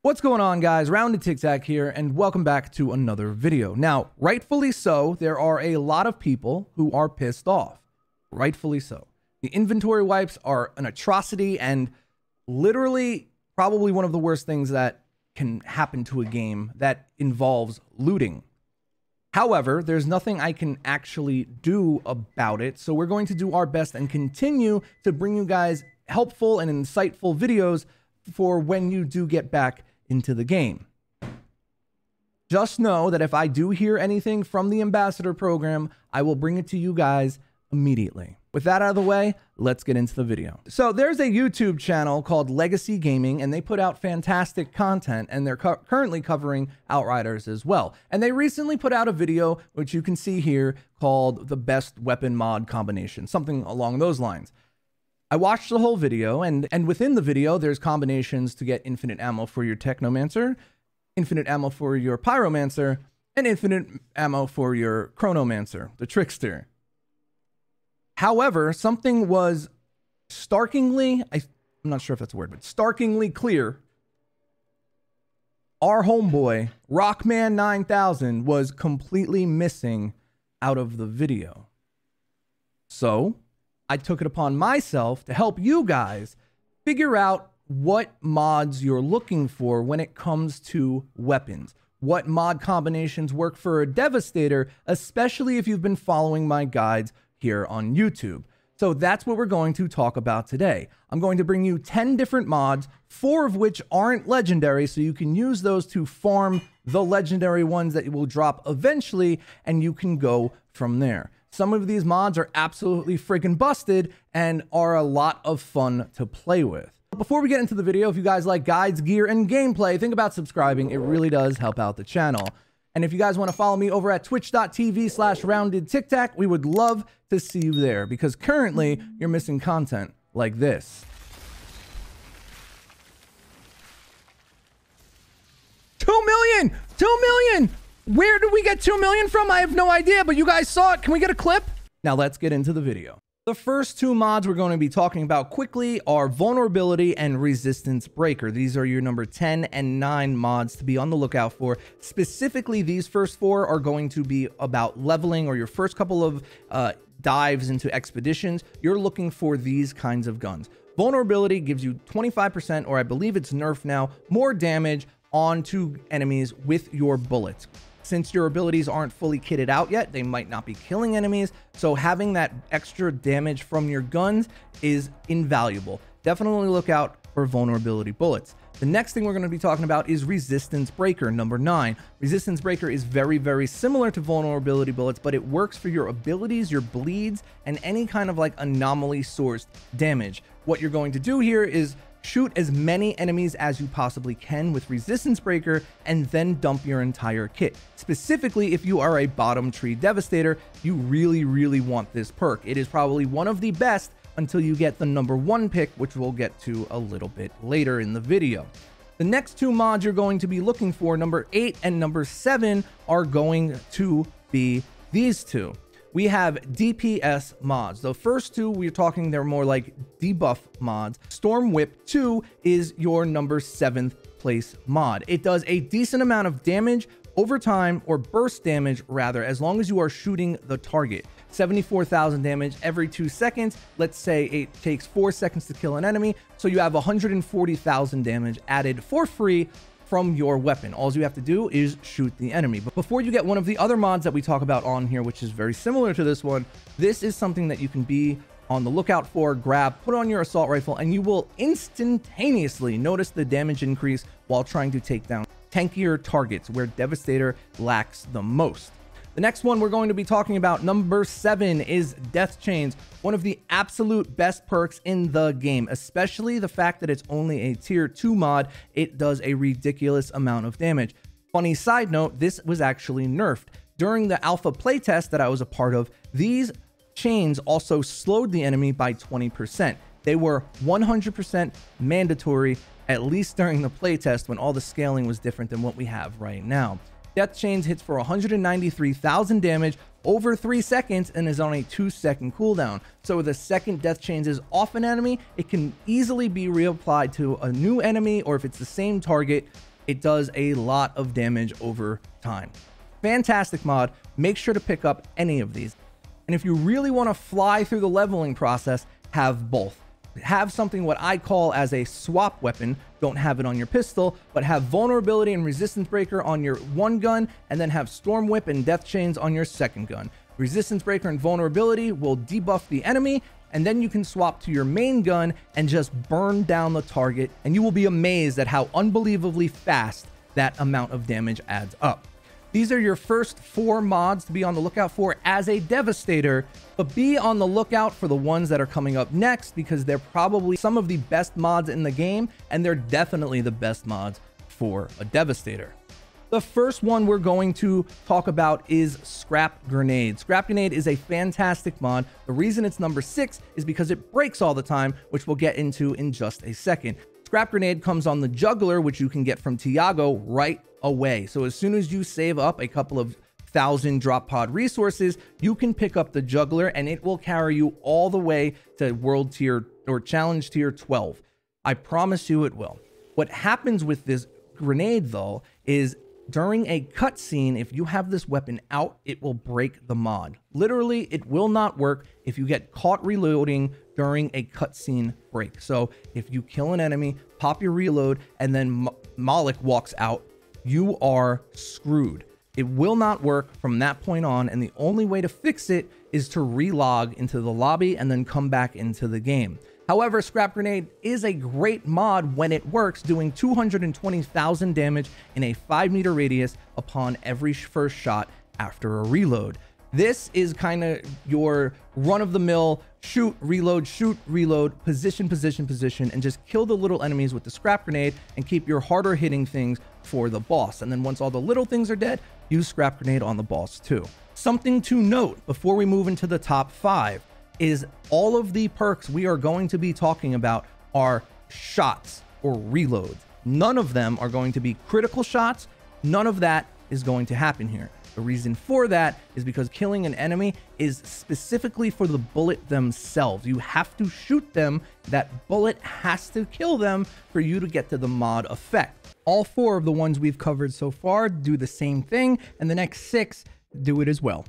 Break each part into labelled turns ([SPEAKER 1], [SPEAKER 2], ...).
[SPEAKER 1] What's going on, guys? OOTIKTAKOO here, and welcome back to another video. Now, rightfully so, there are a lot of people who are pissed off. Rightfully so. The inventory wipes are an atrocity and literally probably one of the worst things that can happen to a game that involves looting. However, there's nothing I can actually do about it, so we're going to do our best and continue to bring you guys helpful and insightful videos for when you do get back into the game. Just know that if I do hear anything from the ambassador program, I will bring it to you guys immediately. With that out of the way, let's get into the video. So there's a YouTube channel called Legacy Gaming, and they put out fantastic content, and they're currently covering Outriders as well. And they recently put out a video, which you can see here, called the best weapon mod combination, something along those lines. I watched the whole video, and within the video, there's combinations to get infinite ammo for your Technomancer, infinite ammo for your Pyromancer, and infinite ammo for your Chronomancer, the Trickster. However, something was starkingly, I'm not sure if that's a word, but starkingly clear. Our homeboy, Rockman 9000, was completely missing out of the video. So I took it upon myself to help you guys figure out what mods you're looking for when it comes to weapons. What mod combinations work for a Devastator, especially if you've been following my guides here on YouTube. So that's what we're going to talk about today. I'm going to bring you 10 different mods, 4 of which aren't legendary, so you can use those to farm the legendary ones that will drop eventually, and you can go from there. Some of these mods are absolutely freaking busted and are a lot of fun to play with. Before we get into the video, if you guys like guides, gear, and gameplay, think about subscribing. It really does help out the channel. And if you guys want to follow me over at twitch.tv/RoundedTikTak, we would love to see you there, because currently you're missing content like this. 2 million! 2 million! Where did we get 2 million from? I have no idea, but you guys saw it. Can we get a clip? Now let's get into the video. The first 2 mods we're going to be talking about quickly are Vulnerability and Resistance Breaker. These are your number 10 and 9 mods to be on the lookout for. Specifically, these first 4 are going to be about leveling, or your first couple of dives into expeditions. You're looking for these kinds of guns. Vulnerability gives you 25%, or I believe it's nerfed now, more damage onto enemies with your bullets. Since your abilities aren't fully kitted out yet, they might not be killing enemies, so having that extra damage from your guns is invaluable. Definitely look out for vulnerability bullets. The next thing we're going to be talking about is Resistance Breaker, number 9. Resistance Breaker is very, very similar to vulnerability bullets, but it works for your abilities, your bleeds, and any kind of like anomaly sourced damage. What you're going to do here is shoot as many enemies as you possibly can with Resistance Breaker, and then dump your entire kit. Specifically, if you are a bottom tree Devastator, you really, really want this perk. It is probably one of the best until you get the number 1 pick, which we'll get to a little bit later in the video. The next 2 mods you're going to be looking for, number 8 and number 7, are going to be these 2. We have DPS mods. The first 2 we're talking, they're more like debuff mods. Storm Whip 2 is your number 7th place mod. It does a decent amount of damage over time, or burst damage rather, as long as you are shooting the target. 74,000 damage every 2 seconds. Let's say it takes 4 seconds to kill an enemy, so you have 140,000 damage added for free from your weapon. All you have to do is shoot the enemy. But before you get one of the other mods that we talk about on here, which is very similar to this one, this is something that you can be on the lookout for, grab, put on your assault rifle, and you will instantaneously notice the damage increase while trying to take down tankier targets where Devastator lacks the most. The next one we're going to be talking about, number 7, is Death Chains, one of the absolute best perks in the game, especially the fact that it's only a tier 2 mod. It does a ridiculous amount of damage. Funny side note, this was actually nerfed. During the alpha playtest that I was a part of, these chains also slowed the enemy by 20%. They were 100% mandatory, at least during the playtest when all the scaling was different than what we have right now. Death Chains hits for 193,000 damage over 3 seconds and is on a 2-second cooldown. So the second Death Chains is off an enemy, it can easily be reapplied to a new enemy, or if it's the same target, it does a lot of damage over time. Fantastic mod. Make sure to pick up any of these. And if you really want to fly through the leveling process, have both. Have something what I call as a swap weapon. Don't have it on your pistol, but have vulnerability and resistance breaker on your one gun, and then have storm whip and death chains on your second gun. Resistance breaker and vulnerability will debuff the enemy, and then you can swap to your main gun and just burn down the target, and you will be amazed at how unbelievably fast that amount of damage adds up. These are your first 4 mods to be on the lookout for as a Devastator, but be on the lookout for the ones that are coming up next, because they're probably some of the best mods in the game, and they're definitely the best mods for a Devastator. The first one we're going to talk about is Scrap Grenade. Scrap Grenade is a fantastic mod. The reason it's number 6 is because it breaks all the time, which we'll get into in just a second. Scrap Grenade comes on the Juggler, which you can get from Tiago right away. So as soon as you save up a couple of 1,000 drop pod resources, you can pick up the Juggler, and it will carry you all the way to world tier or challenge tier 12. I promise you it will. What happens with this grenade though is during a cutscene, if you have this weapon out, it will break the mod. Literally, it will not work if you get caught reloading during a cutscene break. So if you kill an enemy, pop your reload, and then Malik walks out, you are screwed. It will not work from that point on, and the only way to fix it is to relog into the lobby and then come back into the game. However, Scrap Grenade is a great mod when it works, doing 220,000 damage in a 5-meter radius upon every first shot after a reload. This is kind of your run-of-the-mill shoot, reload, position, and just kill the little enemies with the Scrap Grenade and keep your harder hitting things for the boss. And then once all the little things are dead, use Scrap Grenade on the boss too. Something to note before we move into the top 5 is all of the perks we are going to be talking about are shots or reloads. None of them are going to be critical shots. None of that is going to happen here. The reason for that is because killing an enemy is specifically for the bullet themselves. You have to shoot them. That bullet has to kill them for you to get to the mod effect. All 4 of the ones we've covered so far do the same thing, and the next 6 do it as well.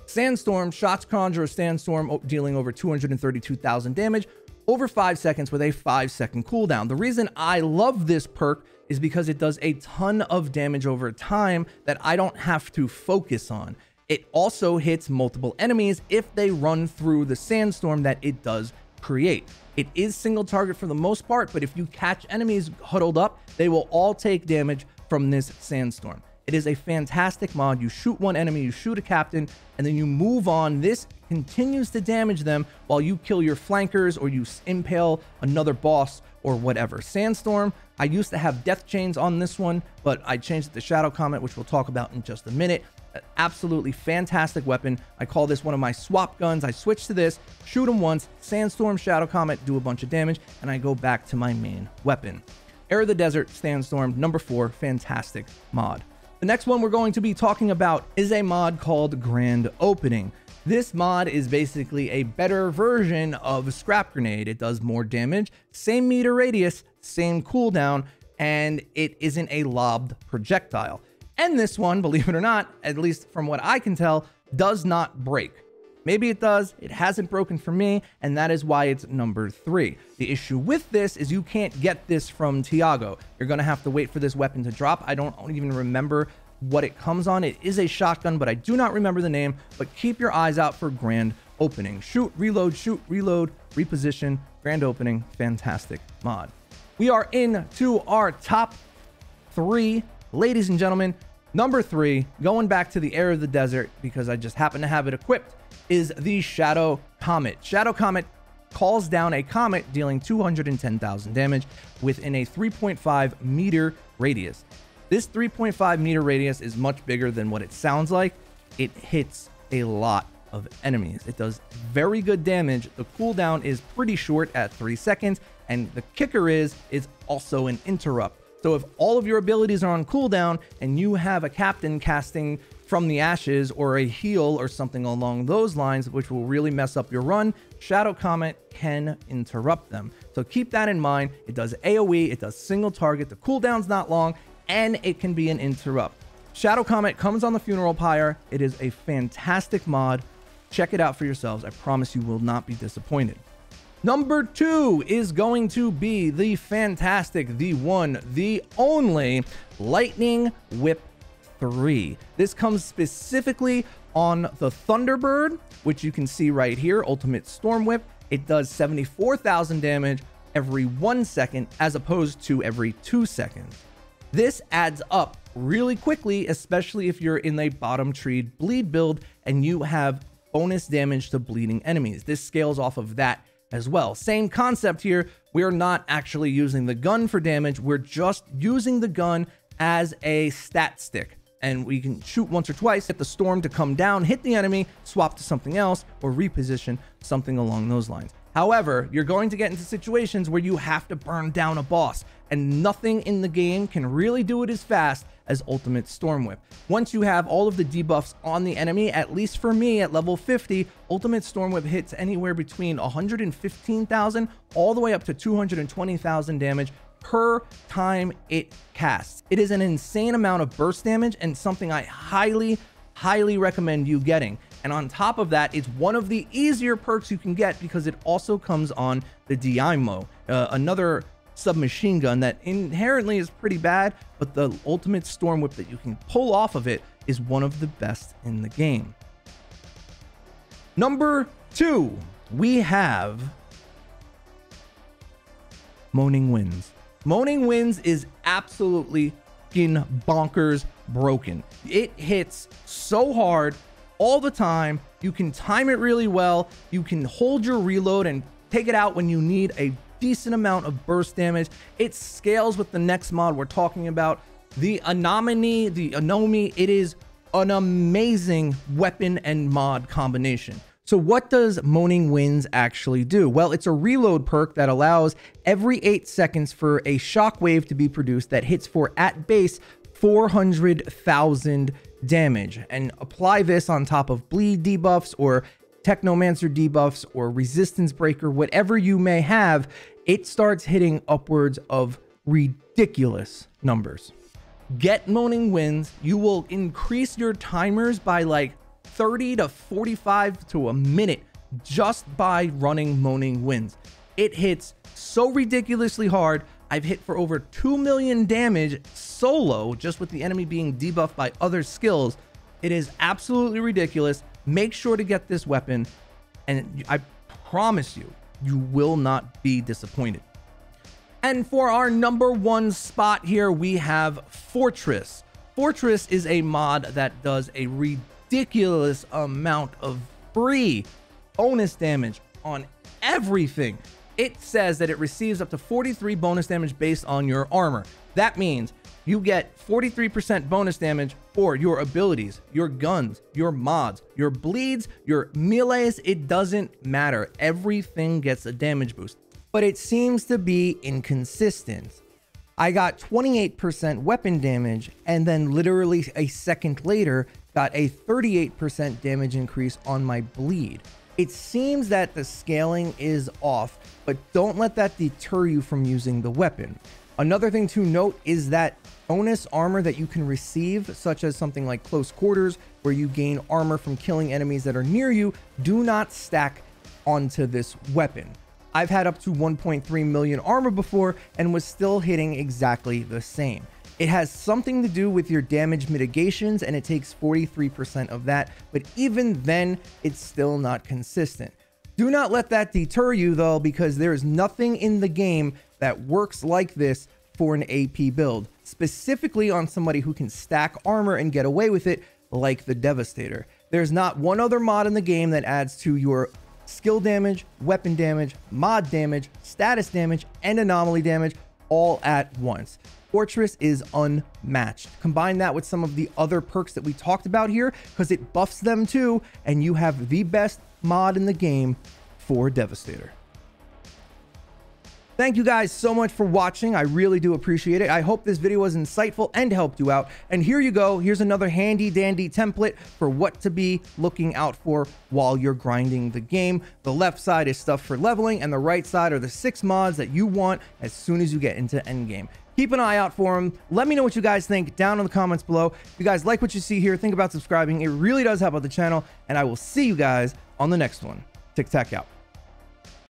[SPEAKER 1] Sandstorm, shots conjure a sandstorm dealing over 232,000 damage over 5 seconds with a 5-second cooldown. The reason I love this perk is because it does a ton of damage over time that I don't have to focus on. It also hits multiple enemies if they run through the sandstorm that it does create. It is single target for the most part, but if you catch enemies huddled up, they will all take damage from this sandstorm. It is a fantastic mod. You shoot one enemy, you shoot a captain, and then you move on. This continues to damage them while you kill your flankers or you impale another boss or whatever. Sandstorm, I used to have death chains on this one, but I changed it to Shadow Comet, which we'll talk about in just a minute. An absolutely fantastic weapon. I call this one of my swap guns. I switch to this, shoot them once, Sandstorm, Shadow Comet, do a bunch of damage, and I go back to my main weapon. Air of the Desert, Sandstorm, number 4, fantastic mod. The next one we're going to be talking about is a mod called Grand Opening. This mod is basically a better version of Scrap Grenade. It does more damage, same meter radius, same cooldown, and it isn't a lobbed projectile. And this one, believe it or not, at least from what I can tell, does not break. Maybe it does, it hasn't broken for me, and that is why it's number 3. The issue with this is you can't get this from Tiago. You're gonna have to wait for this weapon to drop. I don't even remember what it comes on. It is a shotgun, but I do not remember the name, but keep your eyes out for Grand Opening. Shoot, reload, reposition, Grand Opening, fantastic mod. We are into our top 3, ladies and gentlemen. Number 3, going back to the Air of the Desert, because I just happen to have it equipped, is the Shadow Comet. Shadow Comet calls down a comet dealing 210,000 damage within a 3.5 meter radius. This 3.5 meter radius is much bigger than what it sounds like. It hits a lot of enemies. It does very good damage. The cooldown is pretty short at 3 seconds, and the kicker is also an interrupt. So if all of your abilities are on cooldown and you have a captain casting from the ashes or a heal or something along those lines, which will really mess up your run, Shadow Comet can interrupt them. So So keep that in mind. It does AoE, it does single target, the cooldown's not long, and it can be an interrupt. Shadow Comet comes on the Funeral Pyre. It is a fantastic mod. Check it out for yourselves. I promise you will not be disappointed. Number 2 is going to be the fantastic, the one, the only Lightning Whip 3. This comes specifically on the Thunderbird, which you can see right here, Ultimate Storm Whip. It does 74,000 damage every 1 second as opposed to every 2 seconds. This adds up really quickly, especially if you're in a bottom treed bleed build and you have bonus damage to bleeding enemies. This scales off of that as well. Same concept here. We're not actually using the gun for damage. We're just using the gun as a stat stick. And we can shoot once or twice, get the storm to come down, hit the enemy, swap to something else, or reposition, something along those lines. However, you're going to get into situations where you have to burn down a boss, and nothing in the game can really do it as fast as Ultimate Storm Whip. Once you have all of the debuffs on the enemy, at least for me at level 50, Ultimate Storm Whip hits anywhere between 115,000 all the way up to 220,000 damage per time it casts. It is an insane amount of burst damage and something I highly recommend you getting. And on top of that, it's one of the easier perks you can get because it also comes on the DIMO, another submachine gun that inherently is pretty bad, but the Ultimate Storm Whip that you can pull off of it is one of the best in the game. Number 2, we have Moaning Winds. Moaning Winds is absolutely fucking bonkers broken. It hits so hard all the time. You can time it really well. You can hold your reload and take it out when you need a decent amount of burst damage. It scales with the next mod we're talking about, the Anomaly, the Anomi. It is an amazing weapon and mod combination. So what does Moaning Winds actually do? Well, it's a reload perk that allows every 8 seconds for a shockwave to be produced that hits for, at base, 400,000 damage. And apply this on top of bleed debuffs or Technomancer debuffs or resistance breaker, whatever you may have, it starts hitting upwards of ridiculous numbers. Get Moaning Winds, you will increase your timers by like 30 to 45 to a minute just by running Moaning Winds. It hits so ridiculously hard. I've hit for over 2 million damage solo just with the enemy being debuffed by other skills. It is absolutely ridiculous. Make sure to get this weapon, and I promise you, you will not be disappointed. And for our number 1 spot here, we have Fortress. Fortress is a mod that does a ridiculous amount of free bonus damage on everything. It says that it receives up to 43 bonus damage based on your armor. That means you get 43% bonus damage for your abilities, your guns, your mods, your bleeds, your melees. It doesn't matter. Everything gets a damage boost, but it seems to be inconsistent. I got 28% weapon damage, and then literally a second later got a 38% damage increase on my bleed. It seems that the scaling is off, but don't let that deter you from using the weapon. Another thing to note is that bonus armor that you can receive, such as something like Close Quarters, where you gain armor from killing enemies that are near you, do not stack onto this weapon. I've had up to 1.3 million armor before and was still hitting exactly the same. It has something to do with your damage mitigations, and it takes 43% of that, but even then, it's still not consistent. Do not let that deter you though, because there is nothing in the game that works like this for an AP build, specifically on somebody who can stack armor and get away with it like the Devastator. There's not one other mod in the game that adds to your skill damage, weapon damage, mod damage, status damage, and anomaly damage all at once. Fortress is unmatched. Combine that with some of the other perks that we talked about here, because it buffs them too, and you have the best mod in the game for Devastator. Thank you guys so much for watching. I really do appreciate it. I hope this video was insightful and helped you out. And here you go. Here's another handy dandy template for what to be looking out for while you're grinding the game. The left side is stuff for leveling, and the right side are the 6 mods that you want as soon as you get into endgame. Keep an eye out for them. Let me know what you guys think down in the comments below. If you guys like what you see here, think about subscribing. It really does help out the channel, and I will see you guys on the next one. Tic Tac out.